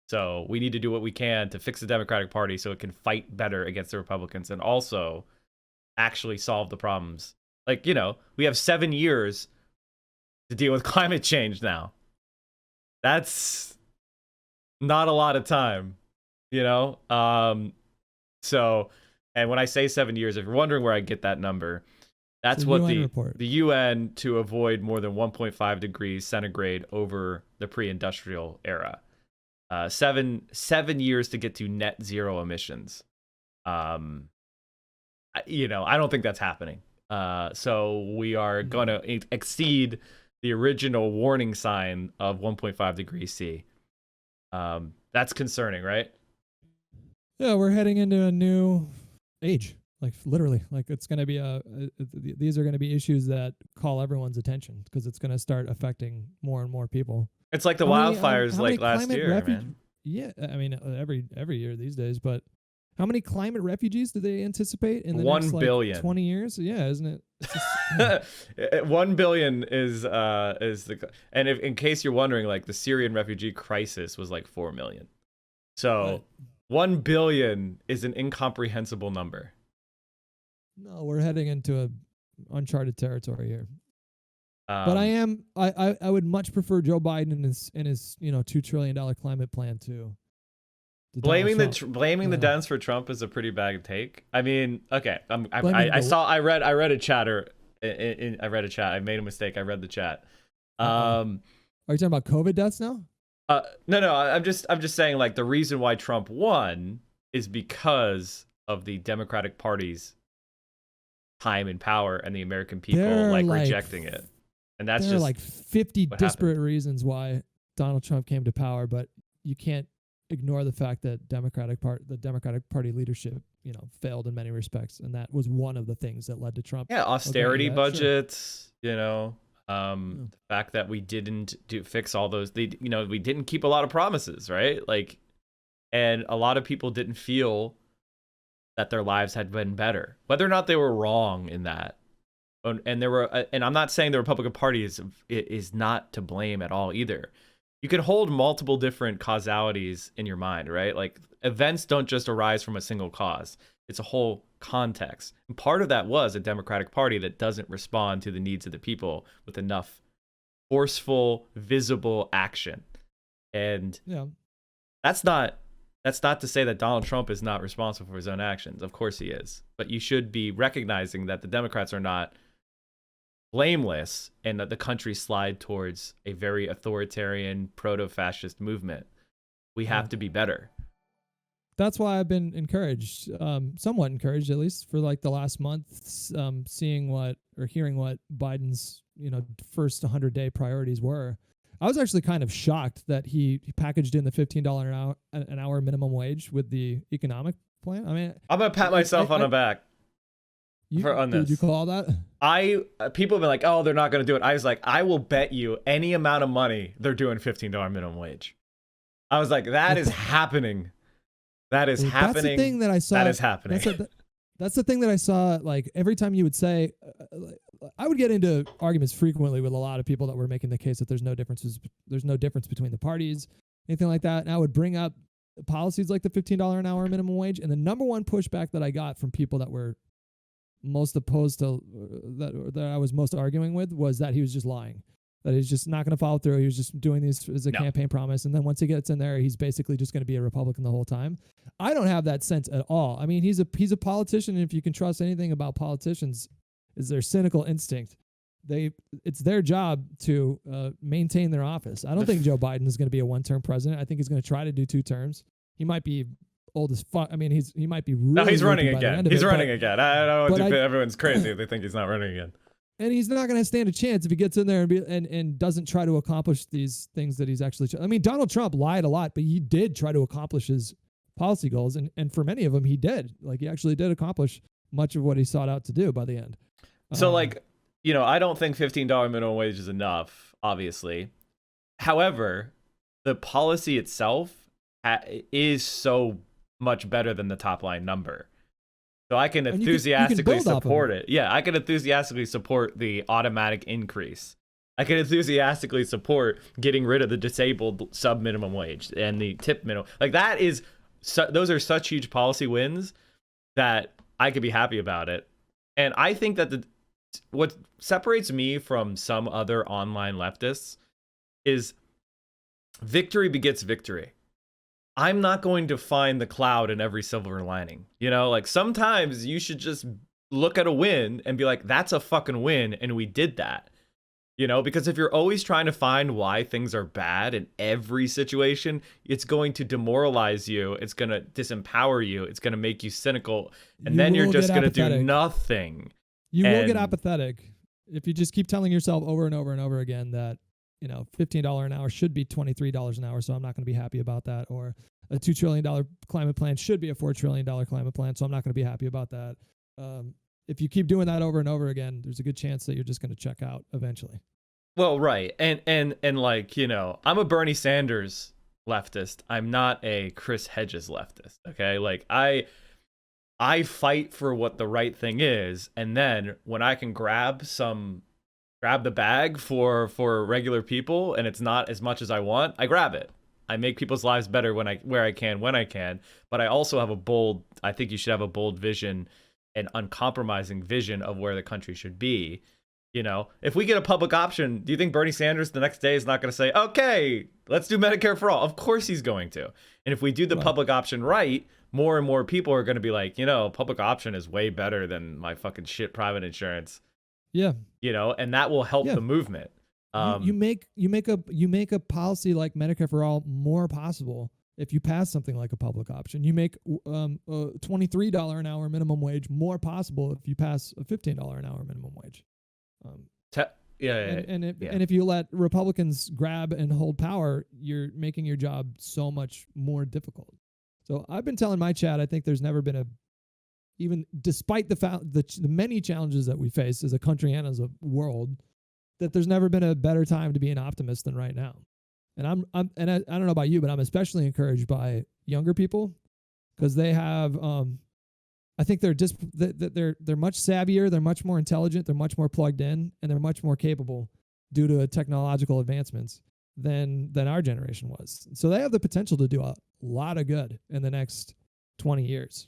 So we need to do what we can to fix the Democratic Party so it can fight better against the Republicans and also actually solve the problems. Like, you know, we have 7 years to deal with climate change now. That's not a lot of time, you know? So, and when I say 7 years, if you're wondering where I get that number, that's what the UN to avoid more than 1.5 degrees centigrade over the pre-industrial era. 7 years to get to net zero emissions. You know, I don't think that's happening. So we are going to exceed the original warning sign of 1.5 degrees C. That's concerning, right? Yeah, we're heading into a new age. Like literally, like it's going to be these are going to be issues that call everyone's attention because it's going to start affecting more and more people. It's like the wildfires like last year, man. Yeah, I mean every year these days, but how many climate refugees do they anticipate in the 1 next billion. 20 years? Yeah, isn't it? 1 billion is the, and if in case you're wondering, like the Syrian refugee crisis was like 4 million. So Right. 1 billion is an incomprehensible number. No, we're heading into a uncharted territory here. But I would much prefer Joe Biden and his $2 trillion climate plan to blaming the Dems for Trump is a pretty bad take. I mean, okay, I read a chatter. I read a chat. I made a mistake. I read the chat. Are you talking about COVID deaths now? No. I'm just saying, like, the reason why Trump won is because of the Democratic Party's time in power and the American people rejecting it. And that's there just are like 50 disparate reasons why Donald Trump came to power, but you can't ignore the fact that the Democratic Party leadership, failed in many respects, and that was one of the things that led to Trump. Yeah, austerity budgets, sure. The fact that we didn't fix all those, we didn't keep a lot of promises, right? Like, and a lot of people didn't feel that their lives had been better, whether or not they were wrong in that. And I'm not saying the Republican Party is not to blame at all either. You can hold multiple different causalities in your mind, right? Like, events don't just arise from a single cause. It's a whole context. And part of that was a Democratic Party that doesn't respond to the needs of the people with enough forceful, visible action. And that's not to say that Donald Trump is not responsible for his own actions. Of course he is. But you should be recognizing that the Democrats are not blameless and that the country slide towards a very authoritarian, proto-fascist movement. We have to be better. That's why I've been encouraged, somewhat encouraged at least, for like the last month, hearing what Biden's first 100-day priorities were. I was actually kind of shocked that he packaged in the $15 an hour minimum wage with the economic plan. I mean, I'm gonna pat myself on the back on this. Did you call that? People have been like, oh, they're not gonna do it. I was like, I will bet you any amount of money they're doing $15 minimum wage. I was like, that is happening. That is happening. That's the thing that I saw. That is happening. That's the thing that I saw. Like, every time you would say, I would get into arguments frequently with a lot of people that were making the case that there's no difference between the parties, anything like that. And I would bring up policies like the $15 an hour minimum wage. And the number one pushback that I got from people that were most opposed to that I was most arguing with was that he was just lying. that he's just not going to follow through. He was just doing these as a campaign promise. And then once he gets in there, he's basically just going to be a Republican the whole time. I don't have that sense at all. I mean, he's a politician. And if you can trust anything about politicians, is their cynical instinct. It's their job to maintain their office. I don't think Joe Biden is going to be a one-term president. I think he's going to try to do 2 terms. He might be old as fuck. I mean, he might be really. No, he's running again. He's running again. I don't know. Everyone's crazy if they think he's not running again. And he's not going to stand a chance if he gets in there and doesn't try to accomplish these things that he's actually. I mean, Donald Trump lied a lot, but he did try to accomplish his policy goals, and for many of them, he did. Like, he actually did accomplish much of what he sought out to do by the end. So, I don't think $15 minimum wage is enough, obviously. However, the policy itself is so much better than the top line number. So I can enthusiastically support it. Yeah, I can enthusiastically support the automatic increase. I can enthusiastically support getting rid of the disabled sub minimum wage and the tip minimum. Like, that is, those are such huge policy wins that I could be happy about it. And I think that what separates me from some other online leftists is victory begets victory. I'm not going to find the cloud in every silver lining. Like, sometimes you should just look at a win and be like, that's a fucking win, and we did that. Because if you're always trying to find why things are bad in every situation, it's going to demoralize you. It's going to disempower you. It's going to make you cynical. And then you're just going to do nothing. You will get apathetic if you just keep telling yourself over and over and over again that, $15 an hour should be $23 an hour, so I'm not going to be happy about that. Or a $2 trillion climate plan should be a $4 trillion climate plan, so I'm not going to be happy about that. If you keep doing that over and over again, there's a good chance that you're just going to check out eventually. Well, right. And like, I'm a Bernie Sanders leftist. I'm not a Chris Hedges leftist. Okay. Like, I fight for what the right thing is. And then when I can grab the bag for regular people and it's not as much as I want, I grab it. I make people's lives better when I can. But I also have I think you should have a bold vision, an uncompromising vision of where the country should be. If we get a public option, do you think Bernie Sanders the next day is not going to say, okay, let's do Medicare for all? Of course he's going to. And if we do the public option right, more and more people are going to be like, public option is way better than my fucking shit private insurance. Yeah. And that will help the movement. You make a policy like Medicare for all more possible if you pass something like a public option. You make a $23 an hour minimum wage more possible if you pass a $15 an hour minimum wage. And if you let Republicans grab and hold power, you're making your job so much more difficult. So I've been telling my chat, I think there's never been even despite the many challenges that we face as a country and as a world, that there's never been a better time to be an optimist than right now. And I don't know about you, but I'm especially encouraged by younger people because they have, I think they're much savvier, they're much more intelligent, they're much more plugged in, and they're much more capable due to technological advancements than our generation was. So they have the potential to do a lot of good in the next 20 years.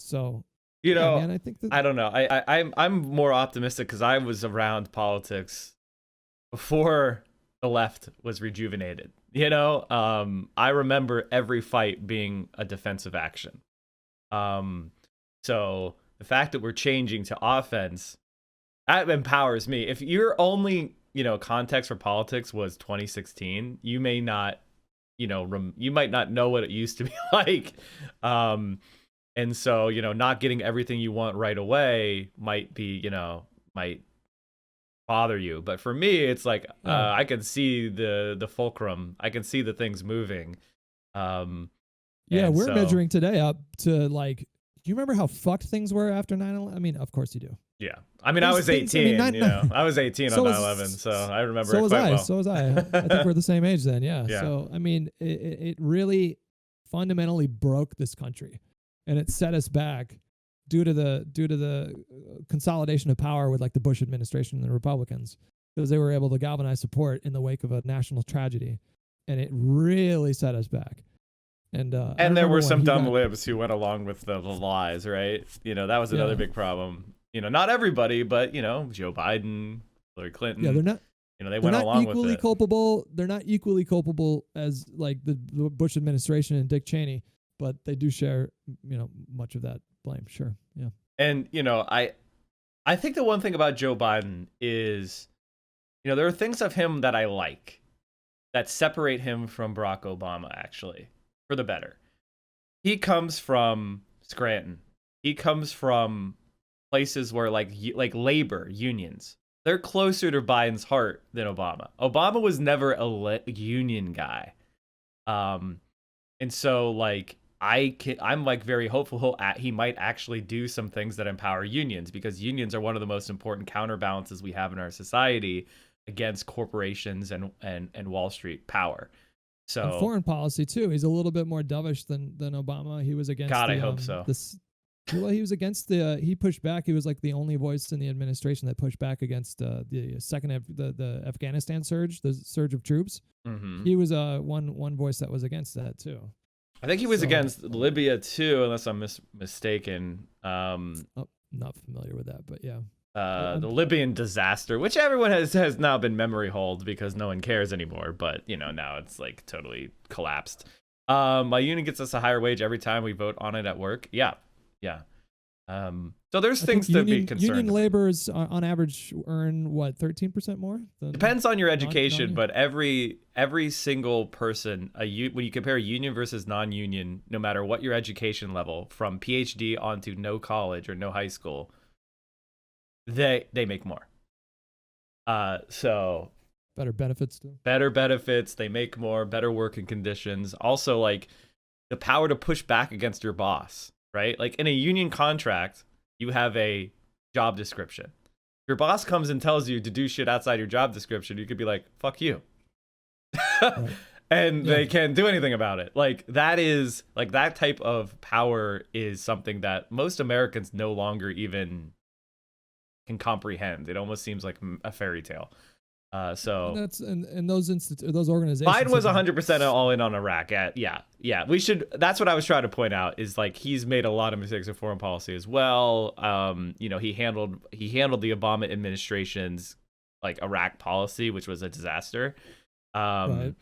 So, man, I think I don't know. I'm more optimistic because I was around politics before the left was rejuvenated. I remember every fight being a defensive action. So the fact that we're changing to offense, that empowers me. If your only, context for politics was 2016, you may not, you might not know what it used to be like. And so, not getting everything you want right away might be, might bother you. But for me, it's like, I can see the fulcrum. I can see the things moving. We're measuring today up to like, do you remember how fucked things were after 9/11? I mean, of course you do. Yeah. I mean, I was 18, I was 18 on 9/11, so I remember it quite well. So was I. I think we're the same age then, yeah. So, I mean, it really fundamentally broke this country. And it set us back due to the consolidation of power with like the Bush administration and the Republicans, because they were able to galvanize support in the wake of a national tragedy, and it really set us back. And there were some dumb libs who went along with the lies, right? That was another big problem. Not everybody, but Joe Biden, Hillary Clinton. Yeah, they're not. they went along with it. They're not equally culpable as like the Bush administration and Dick Cheney, but they do share, much of that blame. Sure. Yeah. And, I think the one thing about Joe Biden is, there are things of him that I like that separate him from Barack Obama, actually, for the better. He comes from Scranton. He comes from places where like labor unions, they're closer to Biden's heart than Obama. Obama was never a union guy. And so like I'm like very hopeful he might actually do some things that empower unions, because unions are one of the most important counterbalances we have in our society against corporations and Wall Street power. So and foreign policy too. He's a little bit more dovish than Obama. He was against. God, I hope so. He was against he pushed back. He was like the only voice in the administration that pushed back against the Afghanistan surge, the surge of troops. Mm-hmm. He was one voice that was against that too. I think he was against Libya too, unless I'm mistaken. Not familiar with that, but yeah. The Libyan disaster, which everyone has now been memory holed because no one cares anymore. But now it's like totally collapsed. My union gets us a higher wage every time we vote on it at work. Yeah. So there's things to be concerned. Union laborers on average earn what, 13% more? Depends on your education, but every single person, when you compare union versus non-union, no matter what your education level, from PhD onto no college or no high school, they make more. So better benefits too. Better benefits, they make more, better working conditions. Also, like the power to push back against your boss. Right? Like in a union contract, you have a job description. If your boss comes and tells you to do shit outside your job description, you could be like, fuck you. Right. And they can't do anything about it. Like that type of power is something that most Americans no longer even can comprehend. It almost seems like a fairy tale. So and that's and those organizations. Biden was 100% all in on Iraq. Yeah. We should. That's what I was trying to point out. Is like he's made a lot of mistakes in foreign policy as well. He handled the Obama administration's like Iraq policy, which was a disaster. Right.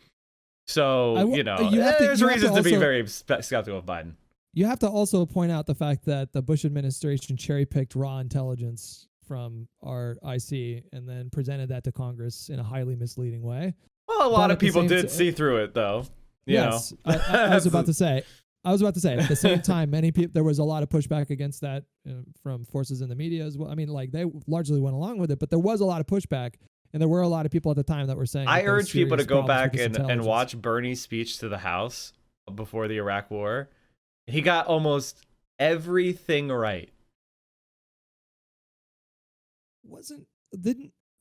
So there's reasons to be very skeptical of Biden. You have to also point out the fact that the Bush administration cherry-picked raw intelligence from our IC and then presented that to Congress in a highly misleading way. Well, a lot of people did see through it, though. Yes, I was about to say. At the same time, there was a lot of pushback against that from forces in the media as well. I mean, like they largely went along with it, but there was a lot of pushback, and there were a lot of people at the time that were saying. I urge people to go back and watch Bernie's speech to the House before the Iraq War. He got almost everything right.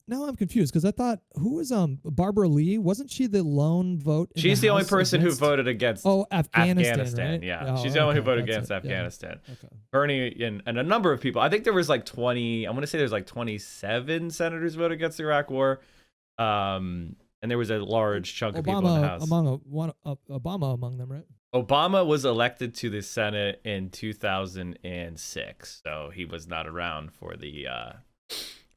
Now I'm confused because I thought, who was Barbara Lee? Wasn't she the lone vote? She's the only person who voted against Afghanistan, right? Yeah, she's the only one who voted against Afghanistan. Yeah. Okay. Bernie and a number of people. I think there was like 20. I want to say there's like 27 senators voted against the Iraq War. And there was a large chunk of people in the House. Obama among them, right? Obama was elected to the Senate in 2006, so he was not around for the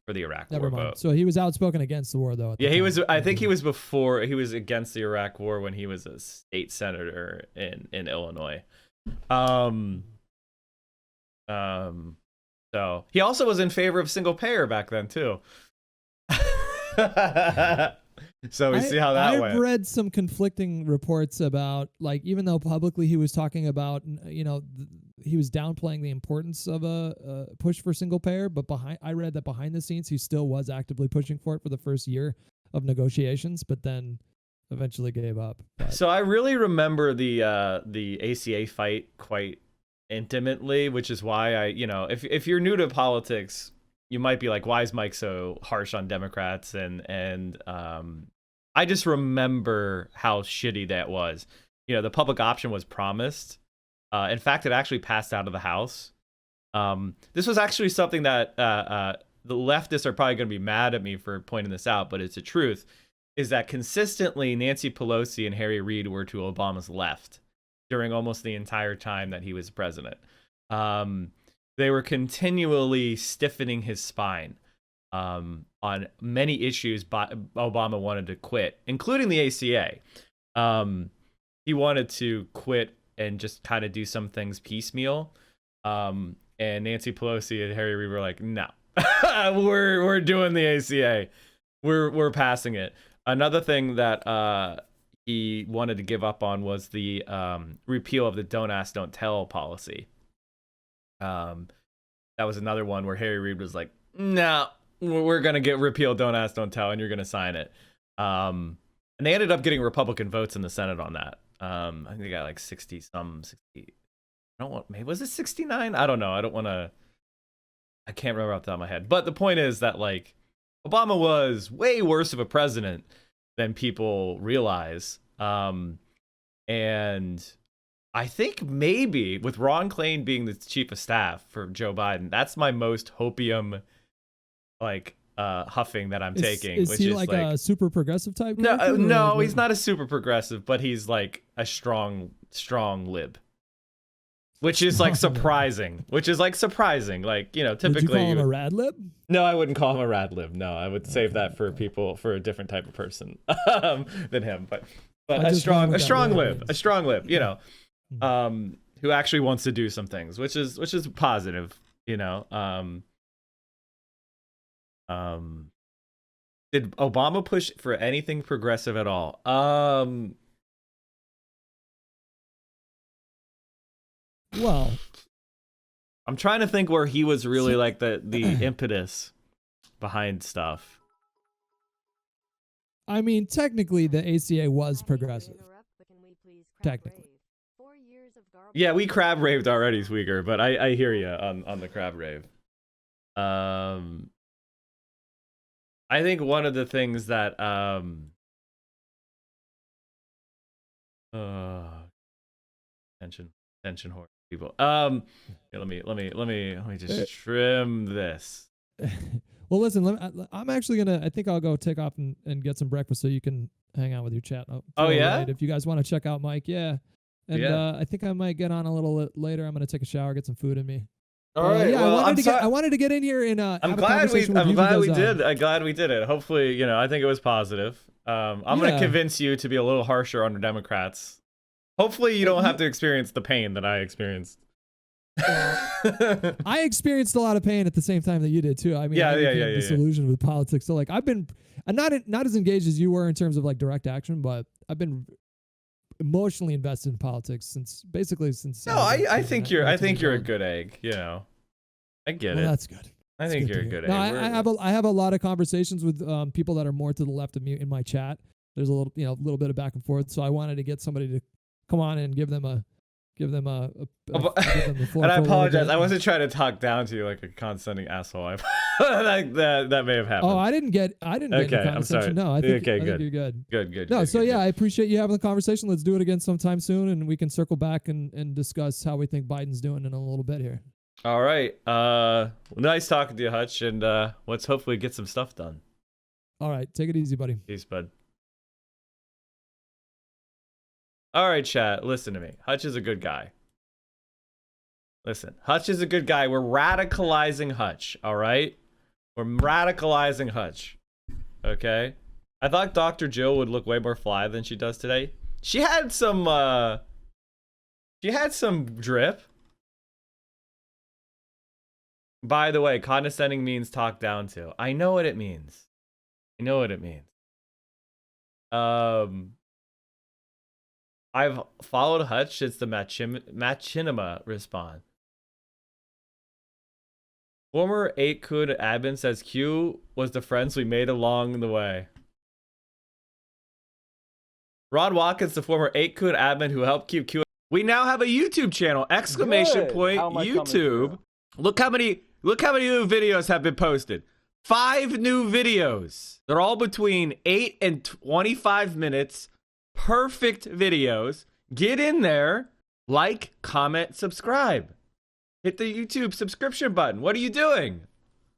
Iraq War vote. So he was outspoken against the war, though. Yeah, he was. I think he was before. He was against the Iraq War when he was a state senator in Illinois. So he also was in favor of single payer back then too. So we see how that went. I've read some conflicting reports about, like, even though publicly he was talking about, he was downplaying the importance of a push for single payer, but I read that behind the scenes he still was actively pushing for it for the first year of negotiations, but then eventually gave up. So I really remember the ACA fight quite intimately, which is why if you're new to politics, you might be like, why is Mike so harsh on Democrats? And I just remember how shitty that was. The public option was promised. In fact, it actually passed out of the House. This was actually something that the leftists are probably going to be mad at me for pointing this out, but it's the truth, is that consistently Nancy Pelosi and Harry Reid were to Obama's left during almost the entire time that he was president. They were continually stiffening his spine. on many issues Obama wanted to quit, including the ACA. He wanted to quit and just kind of do some things piecemeal. And Nancy Pelosi and Harry Reid were like, no, we're doing the ACA. We're passing it. Another thing that he wanted to give up on was the repeal of the don't ask, don't tell policy. That was another one where Harry Reid was like, no, we're going to get repealed don't ask, don't tell, and you're going to sign it. And they ended up getting Republican votes in the Senate on that. I think they got like 60. Maybe was it 69? I don't know. I can't remember off the top of my head. But the point is that like Obama was way worse of a president than people realize. And I think maybe with Ron Klain being the chief of staff for Joe Biden, that's my most hopium like huffing that I'm taking. Is which he is like a super progressive type? No, he's not a super progressive, but he's like a strong lib. Which is like surprising. Like, you know, typically. Would you call him a rad lib? No, I wouldn't call him a rad lib. No, I would save that for a different type of person than him. But a strong lib, you know, who actually wants to do some things, which is positive, you know. Did Obama push for anything progressive at all? Well, I'm trying to think where he was really like the impetus behind stuff. I mean, technically, the ACA was progressive. Technically. Yeah, we crab raved already, Sweeger, but I hear you on the crab rave. I think one of the things that tension horse people. Here, let me just trim this. Well, listen, I'm actually gonna. I think I'll go take off and get some breakfast so you can hang out with your chat. Oh yeah. Right, if you guys want to check out Mike, yeah. And I think I might get on a little later. I'm gonna take a shower, get some food in me. All right. Yeah, well, I wanted to get in here and I'm glad we did. I'm glad we did it. Hopefully, you know, I think it was positive. I'm gonna convince you to be a little harsher on the Democrats. Hopefully, you don't have to experience the pain that I experienced. I experienced a lot of pain at the same time that you did too. I mean, I became disillusioned with politics. So like, I've been not as engaged as you were in terms of like direct action, but I've been emotionally invested in politics since. No, I think you're a good egg. You know, I get it. That's good. I think you're a good egg. No, I have a lot of conversations with people that are more to the left of me in my chat. There's a little bit of back and forth. So I wanted to get somebody to come on and give them a and I apologize. I wasn't trying to talk down to you like a condescending asshole. that may have happened. Oh, I didn't get any I'm sorry. No, I think you're good. Good. No, I appreciate you having the conversation. Let's do it again sometime soon, and we can circle back and discuss how we think Biden's doing in a little bit here. All right. Nice talking to you, Hutch, and let's hopefully get some stuff done. All right. Take it easy, buddy. Peace, bud. All right, chat, listen to me. Hutch is a good guy. Listen, Hutch is a good guy. We're radicalizing Hutch, all right? We're radicalizing Hutch, okay? I thought Dr. Jill would look way more fly than she does today. She had some drip. By the way, condescending means talk down to. I know what it means. I've followed Hutch since the Machinima respawn. Former 8kun admin says Q was the friends we made along the way. Ron Watkins, the former 8kun admin who helped keep Q. We now have a YouTube channel! Exclamation point YouTube. Look how many new videos have been posted. 5 new videos. They're all between 8 and 25 minutes. Perfect videos. Get in there, like, comment, subscribe. Hit the YouTube subscription button. What are you doing?